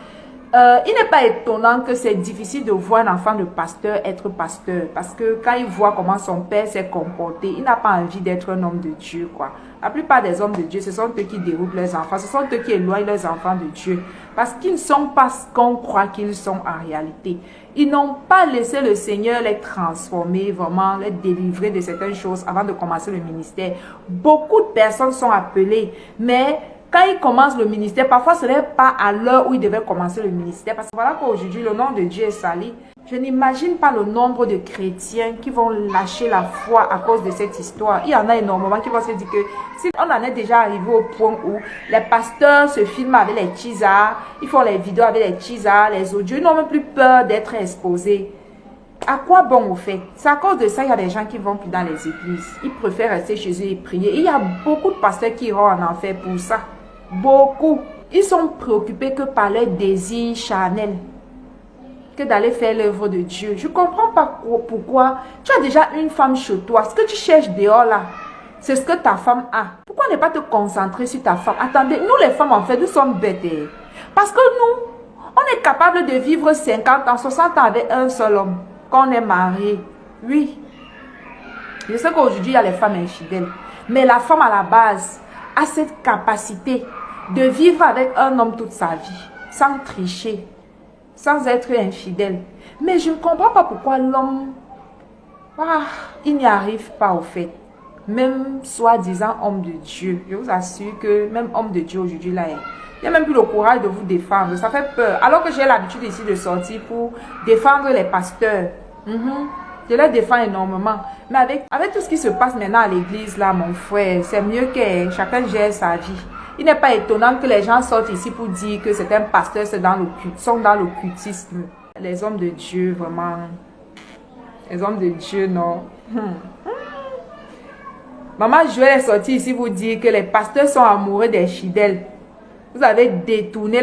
Il n'est pas étonnant que c'est difficile de voir un enfant de pasteur être pasteur. Parce que quand il voit comment son père s'est comporté, il n'a pas envie d'être un homme de Dieu, quoi. La plupart des hommes de Dieu, ce sont eux qui déroulent leurs enfants. Ce sont eux qui éloignent leurs enfants de Dieu. Parce qu'ils ne sont pas ce qu'on croit qu'ils sont en réalité. Ils n'ont pas laissé le Seigneur les transformer, vraiment les délivrer de certaines choses avant de commencer le ministère. Beaucoup de personnes sont appelées, mais quand ils commencent le ministère, parfois ce n'est pas à l'heure où ils devaient commencer le ministère. Parce que voilà qu'aujourd'hui, le nom de Dieu est sali. Je n'imagine pas le nombre de chrétiens qui vont lâcher la foi à cause de cette histoire. Il y en a énormément qui vont se dire que si on en est déjà arrivé au point où les pasteurs se filment avec les teasers, ils font les vidéos avec les teasers, les audios, ils n'ont même plus peur d'être exposés. À quoi bon au fait? C'est à cause de ça, il y a des gens qui vont plus dans les églises. Ils préfèrent rester chez eux et prier. Il y a beaucoup de pasteurs qui iront en enfer pour ça. Beaucoup. Ils sont préoccupés que par leurs désirs charnels, que d'aller faire l'œuvre de Dieu. Je ne comprends pas pourquoi. Tu as déjà une femme chez toi. Ce que tu cherches dehors là, c'est ce que ta femme a. Pourquoi ne pas te concentrer sur ta femme? Attendez, nous les femmes en fait, nous sommes bêtes. Parce que nous, on est capable de vivre 50 ans, 60 ans avec un seul homme. Quand on est marié. Oui. Je sais qu'aujourd'hui, il y a les femmes infidèles. Mais la femme à la base a cette capacité de vivre avec un homme toute sa vie. Sans tricher. Sans être infidèle. Mais je ne comprends pas pourquoi l'homme, il n'y arrive pas au fait. Même soi-disant homme de Dieu. Je vous assure que même homme de Dieu aujourd'hui là, il n'y a même plus le courage de vous défendre. Ça fait peur. Alors que j'ai l'habitude ici de sortir pour défendre les pasteurs. Je les défends énormément. Mais avec tout ce qui se passe maintenant à l'église là, mon frère, c'est mieux que chacun gère sa vie. Il n'est pas étonnant que les gens sortent ici pour dire que c'est un pasteur, sont dans l'occultisme. Les hommes de Dieu, vraiment. Les hommes de Dieu, non. Maman Joël est sortie ici pour dire que les pasteurs sont amoureux des fidèles. Vous avez détourné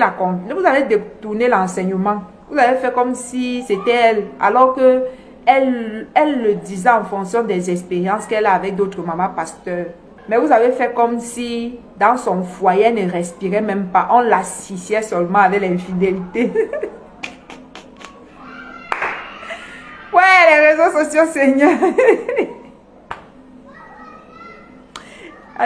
l'enseignement. Vous avez fait comme si c'était elle, alors que elle le disait en fonction des expériences qu'elle a avec d'autres mamans pasteurs. Mais vous avez fait comme si dans son foyer, elle ne respirait même pas. On l'associait seulement avec l'infidélité. Ouais, les réseaux sociaux, Seigneur.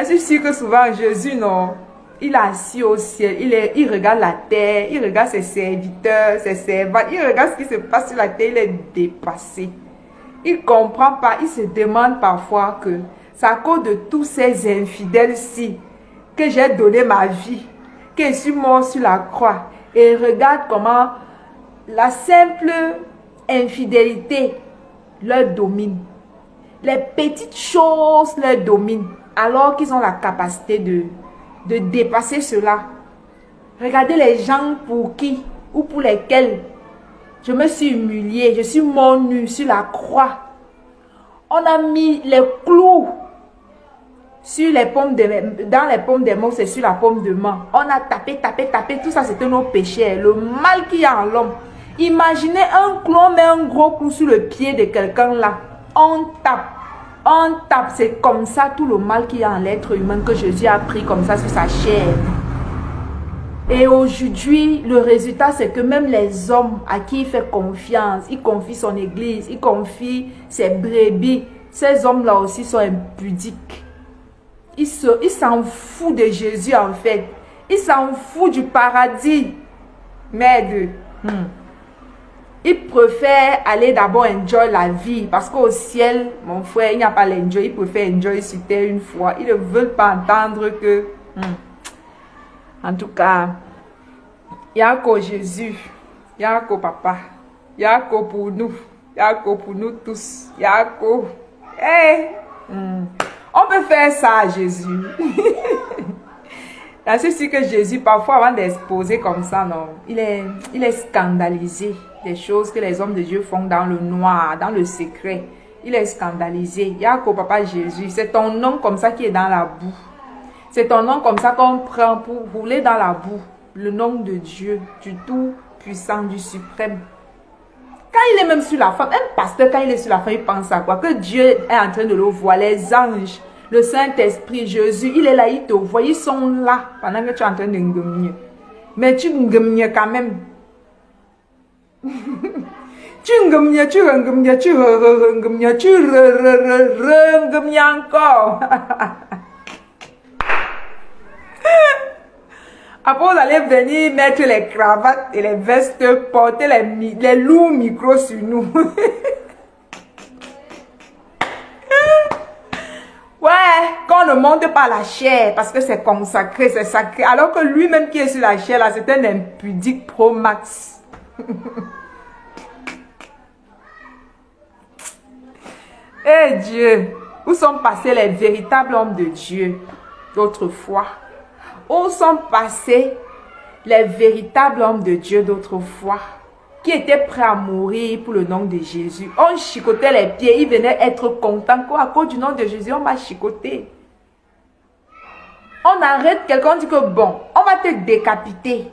Je suis sûre que souvent, Jésus, non, il est assis au ciel, il regarde la terre, il regarde ses serviteurs, ses servantes, il regarde ce qui se passe sur la terre, il est dépassé. Il ne comprend pas, il se demande parfois que c'est à cause de tous ces infidèles-ci que j'ai donné ma vie, que je suis mort sur la croix. Et regarde comment la simple infidélité leur domine. Les petites choses leur dominent, alors qu'ils ont la capacité de dépasser cela. Regardez les gens pour qui ou pour lesquels je me suis humiliée, je suis mort nu sur la croix. On a mis les clous sur les paumes dans les paumes des mains, c'est sur la paume de main. On a tapé, tout ça c'était nos péchés, le mal qu'il y a en l'homme. Imaginez un clou, on met un gros clou sur le pied de quelqu'un là. On tape, c'est comme ça tout le mal qu'il y a en l'être humain que Jésus a pris comme ça sur sa chair. Et aujourd'hui, le résultat c'est que même les hommes à qui il fait confiance, il confie son église, il confie ses brebis, ces hommes-là aussi sont impudiques. Ils s'en foutent de Jésus en fait. Ils s'en foutent du paradis. Merde. Ils préfèrent aller d'abord enjoy la vie. Parce qu'au ciel, mon frère, il n'y a pas l'enjoy. Ils préfèrent enjoy sur terre une fois. Ils ne veulent pas entendre que... En tout cas, il n'y a qu'au Jésus. Il n'y a qu'au papa. Il n'y a qu'au pour nous. Il n'y a qu'au pour nous tous. Il n'y a qu'au... Hey! On peut faire ça à Jésus. C'est sûr que Jésus, parfois, avant d'exposer comme ça, non, il est scandalisé des choses que les hommes de Dieu font dans le noir, dans le secret. Il est scandalisé. Il y a qu'au papa Jésus. C'est ton nom comme ça qui est dans la boue. C'est ton nom comme ça qu'on prend pour rouler dans la boue. Le nom de Dieu, du tout-puissant, du suprême. Quand il est même sur la femme, un pasteur, quand il est sur la femme, il pense à quoi? Que Dieu est en train de le voir, les anges, le Saint-Esprit, Jésus, il est là, il te voit, ils sont là pendant que tu es en train de ngomnier. Mais tu ngomnies quand même. Tu ngomnies, tu ngomnies, tu ngomnies, tu ngomnies encore. Après, vous allez venir mettre les cravates et les vestes, porter les lourds micros sur nous. Ouais, quand on ne monte pas la chair, parce que c'est consacré, c'est sacré. Alors que lui-même qui est sur la chair, là, c'est un impudique pro max. Eh Dieu, où sont passés les véritables hommes de Dieu d'autrefois? Où sont passés les véritables hommes de Dieu d'autrefois? qui étaient prêts à mourir pour le nom de Jésus. On chicotait les pieds, ils venaient être contents. À cause du nom de Jésus, on m'a chicoté. On arrête quelqu'un, on dit que bon, on va te décapiter.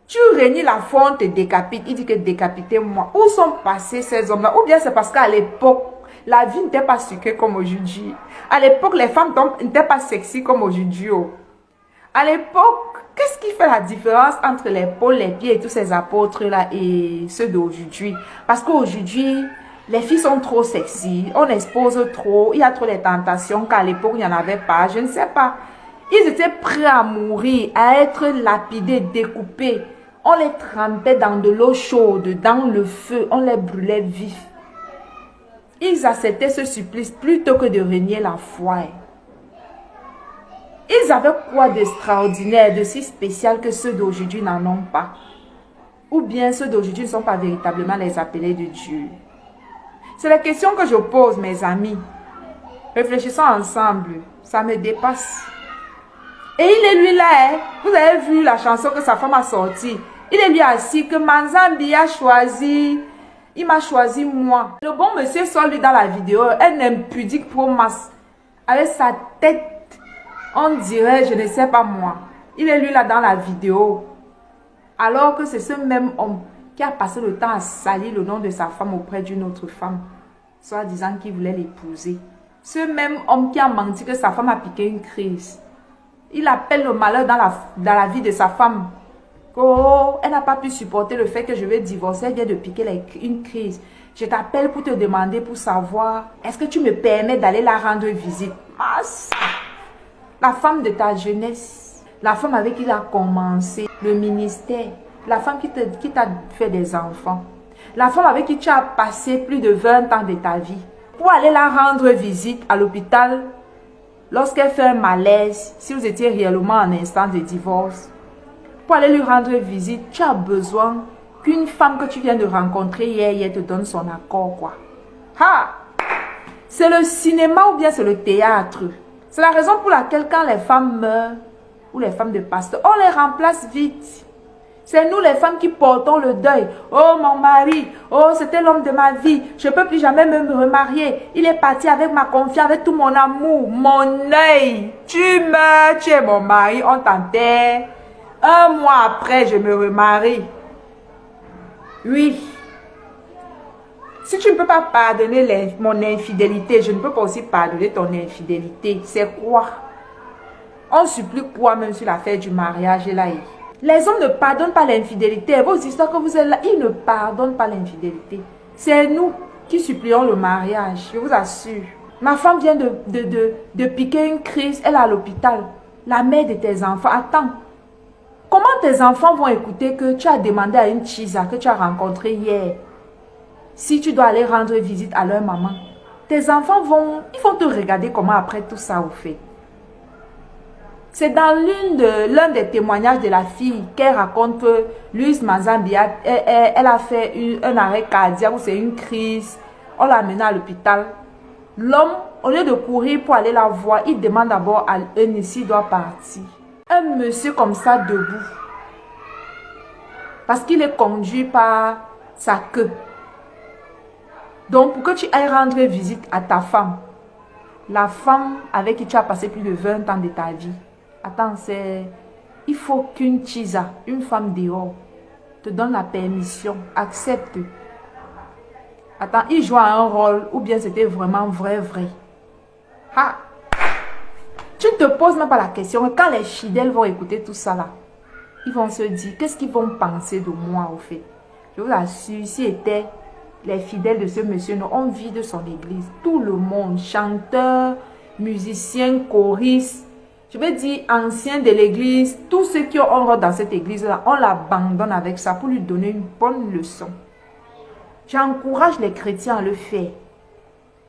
Tu réunis la foi, on te décapite. Il dit que décapitez-moi. Où sont passés ces hommes-là? Ou bien c'est parce qu'à l'époque, la vie n'était pas sucrée comme aujourd'hui. À l'époque, les femmes n'étaient pas sexy comme aujourd'hui. À l'époque, qu'est-ce qui fait la différence entre les Paul, les pieds et tous ces apôtres-là et ceux d'aujourd'hui? Parce qu'aujourd'hui, les filles sont trop sexy, on expose trop, il y a trop de tentations qu'à l'époque, il n'y en avait pas. Je ne sais pas. Ils étaient prêts à mourir, à être lapidés, découpés. On les trempait dans de l'eau chaude, dans le feu, on les brûlait vifs. Ils acceptaient ce supplice plutôt que de renier la foi. Ils avaient quoi d'extraordinaire, de si spécial que ceux d'aujourd'hui n'en ont pas? Ou bien ceux d'aujourd'hui ne sont pas véritablement les appelés de Dieu? C'est la question que je pose, mes amis. Réfléchissons ensemble, ça me dépasse. Et il est lui là, hein? Vous avez vu la chanson que sa femme a sortie. Il est lui assis que Manzambi a choisi. Il m'a choisi moi. Le bon monsieur sort lui dans la vidéo, un impudique promasse. Avec sa tête, on dirait, je ne sais pas moi. Il est lui là dans la vidéo. Alors que c'est ce même homme qui a passé le temps à salir le nom de sa femme auprès d'une autre femme. Soit disant qu'il voulait l'épouser. Ce même homme qui a menti que sa femme a piqué une crise. Il appelle le malheur dans la vie de sa femme. Oh, elle n'a pas pu supporter le fait que je vais divorcer. Elle vient de piquer une crise. Je t'appelle pour te demander, pour savoir, est-ce que tu me permets d'aller la rendre visite? La femme de ta jeunesse. La femme avec qui il a commencé le ministère. La femme qui t'a fait des enfants. La femme avec qui tu as passé plus de 20 ans de ta vie. Pour aller la rendre visite à l'hôpital. Lorsqu'elle fait un malaise, si vous étiez réellement en instant de divorce, pour aller lui rendre visite, tu as besoin qu'une femme que tu viens de rencontrer hier te donne son accord, quoi. Ha! C'est le cinéma ou bien c'est le théâtre. C'est la raison pour laquelle quand les femmes meurent, ou les femmes de pasteur, on les remplace vite. C'est nous les femmes qui portons le deuil. Oh mon mari, oh c'était l'homme de ma vie, je ne peux plus jamais me remarier. Il est parti avec ma confiance, avec tout mon amour, mon œil. Tu meurs, tu es mon mari, on t'enterre. Un mois après, je me remarie. Oui. Si tu ne peux pas pardonner mon infidélité, je ne peux pas aussi pardonner ton infidélité. C'est quoi? On supplie quoi même sur l'affaire du mariage et là? Les hommes ne pardonnent pas l'infidélité. Vos histoires que vous êtes là, ils ne pardonnent pas l'infidélité. C'est nous qui supplions le mariage, je vous assure. Ma femme vient de piquer une crise, elle est à l'hôpital. La mère de tes enfants, attends. Comment tes enfants vont écouter que tu as demandé à une chisa que tu as rencontrée hier, si tu dois aller rendre visite à leur maman? Tes enfants vont te regarder comment après tout ça au fait. C'est dans l'un des témoignages de la fille qu'elle raconte que Louise Manzambi, elle a fait un arrêt cardiaque ou c'est une crise. On l'a amenée à l'hôpital. L'homme, au lieu de courir pour aller la voir, il demande d'abord à un s'il doit partir. Un monsieur comme ça debout. Parce qu'il est conduit par sa queue. Donc pour que tu ailles rendre visite à ta femme, la femme avec qui tu as passé plus de 20 ans de ta vie. Attends, il faut qu'une chisa, une femme dehors, te donne la permission, accepte. Attends, il joue un rôle ou bien c'était vraiment vrai. Ha! Tu ne te poses même pas la question. Quand les fidèles vont écouter tout ça là, ils vont se dire, qu'est-ce qu'ils vont penser de moi au fait? Je vous assure, si étaient les fidèles de ce monsieur, on vit de son église. Tout le monde, chanteurs, musiciens, choristes, je vais dire anciens de l'église, tous ceux qui ont un rôle dans cette église-là, on l'abandonne avec ça pour lui donner une bonne leçon. J'encourage les chrétiens à le faire.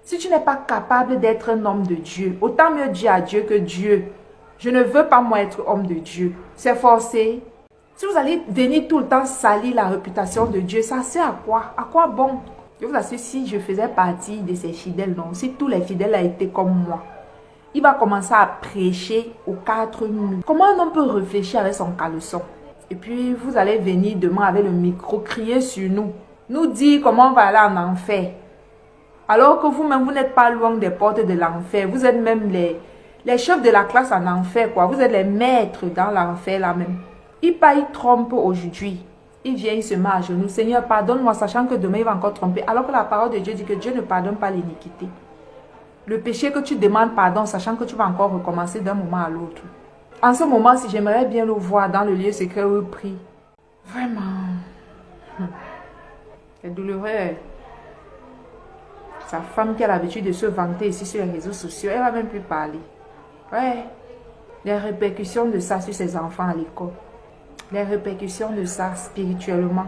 Si tu n'es pas capable d'être un homme de Dieu, autant mieux dire à Dieu que Dieu, je ne veux pas moi être homme de Dieu. C'est forcé. Si vous allez venir tout le temps salir la réputation de Dieu, ça sert à quoi? À quoi bon? Je vous assure, si je faisais partie de ces fidèles, non, si tous les fidèles étaient comme moi, il va commencer à prêcher aux 4 murs. Comment un homme peut réfléchir avec son caleçon? Et puis, vous allez venir demain avec le micro, crier sur nous. Nous dire comment on va aller en enfer. Alors que vous-même, vous n'êtes pas loin des portes de l'enfer. Vous êtes même les chefs de la classe en enfer, quoi. Vous êtes les maîtres dans l'enfer, là même. Il trompe aujourd'hui. Il vient, il se met à genoux. Seigneur, pardonne-moi, sachant que demain, il va encore tromper. Alors que la parole de Dieu dit que Dieu ne pardonne pas l'iniquité. Le péché que tu demandes pardon, sachant que tu vas encore recommencer d'un moment à l'autre. En ce moment, si j'aimerais bien le voir dans le lieu secret où il prie. Vraiment. C'est douloureux. Sa femme qui a l'habitude de se vanter ici sur les réseaux sociaux, elle va même plus parler. Ouais. Les répercussions de ça sur ses enfants à l'école. Les répercussions de ça spirituellement.